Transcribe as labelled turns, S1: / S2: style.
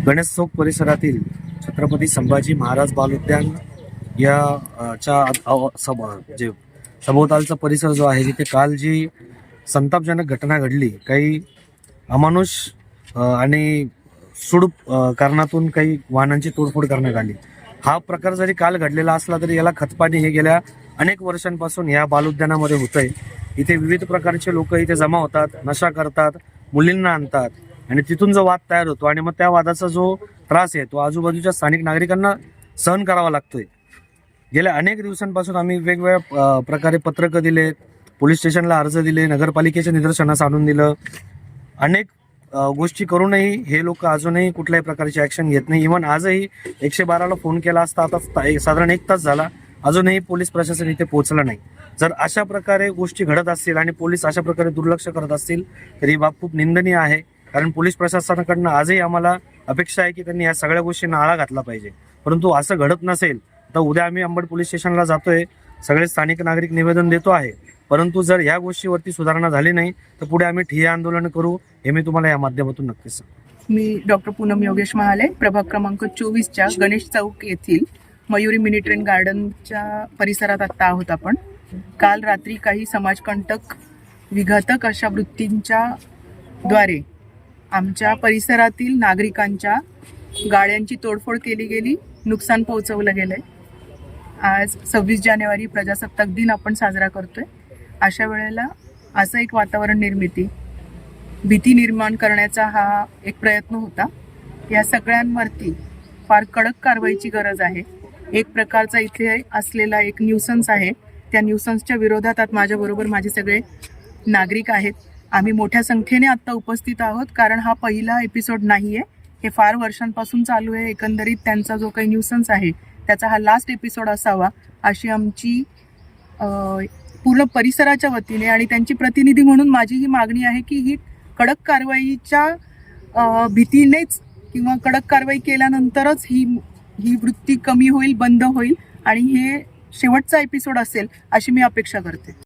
S1: गणेश चौक परिसरातील छत्रपती संभाजी महाराज बाल उद्यान जे सभोवतालचा परिसर जो आहे तिथे काल जी संतापजनक घटना घडली, काही अमानुष आणि सूड कारणातून काही वाहनांची तोडफोड करण्यात आली. हा प्रकार जरी काल घडलेला असला तरी याला खतपाणी हे गेल्या अनेक वर्षांपासून या बालउद्यानामध्ये होतंय. इथे विविध प्रकारचे लोक इथे जमा होतात, नशा करतात, मुलींना आणतात आणि तिथून जो वाद तयार होतो आणि मग त्या वादाचा जो त्रास आहे तो आजूबाजूच्या स्थानिक नागरिकांना सहन करावा लागतोय. गेल्या अनेक दिवसांपासून आम्ही वेगवेगळ्या प्रकारे पत्रकं दिले, पोलीस स्टेशनला अर्ज दिले, नगरपालिकेच्या निदर्शनास आणून दिलं. अनेक गोष्टी करूनही हे लोक अजूनही कुठल्याही प्रकारची ऍक्शन घेत नाही. इव्हन आजही 112ला फोन केला असता, आता साधारण 1 तास झाला, अजूनही पोलीस प्रशासन इथे पोहोचलं नाही. जर अशा प्रकारे गोष्टी घडत असतील आणि पोलीस अशा प्रकारे दुर्लक्ष करत असतील तर ही बाब खूप निंदनीय आहे. कारण पोलीस प्रशासनाकडनं आजही आम्हाला अपेक्षा आहे की त्यांनी या सगळ्या गोष्टींना आळा घातला पाहिजे. परंतु असं घडत नसेल तर उद्या आम्ही अंबड पोलीस स्टेशनला जातोय, सगळे स्थानिक नागरिक निवेदन देतो आहे. परंतु जर या गोष्टीवरती सुधारणा झाली नाही तर पुढे आम्ही ठिय्या आंदोलन करू, हे मी तुम्हाला या माध्यमातून नक्कीच सांगतो.
S2: मी डॉक्टर पूनम योगेश महाले, प्रभाग क्रमांक 24च्या गणेश चौक येथील मयुरी मिनी ट्रेन गार्डनच्या परिसरात आत्ता आहोत आपण. काल रात्री काही समाजकंटक विघातक अशा वृत्तींच्या द्वारे आमच्या परिसरातील नागरिकांच्या गाड्यांची तोडफोड केली गेली, नुकसान पोहोचवलं गेलंय. आज 26 जानेवारी प्रजासत्ताक दिन आपण साजरा करतोय. अशा वेळेला असं एक वातावरण निर्मिती, भीती निर्माण करण्याचा हा एक प्रयत्न होता. या सगळ्यांवरती फार कडक कारवाईची गरज आहे. एक प्रकारचा इथे असलेला एक न्यूसन्स आहे. त्या न्यूसन्सच्या विरोधात आज माझ्याबरोबर माझे सगळे नागरिक आहेत. आम्ही मोठ्या संख्येने आत्ता उपस्थित आहोत कारण हा पहिला एपिसोड नाही आहे, हे फार वर्षांपासून चालू आहे. एकंदरीत त्यांचा जो काही न्यूसन्स आहे त्याचा हा लास्ट एपिसोड असावा अशी आमची पूर्ण परिसराच्या वतीने आणि त्यांची प्रतिनिधी म्हणून माझी ही मागणी आहे की ही कडक कारवाईच्या भीतीनेच किंवा कडक कारवाई केल्यानंतरच ही वृत्ती कमी होईल, बंद होईल आणि हे शेवटचा एपिसोड असेल अशी मी अपेक्षा करते.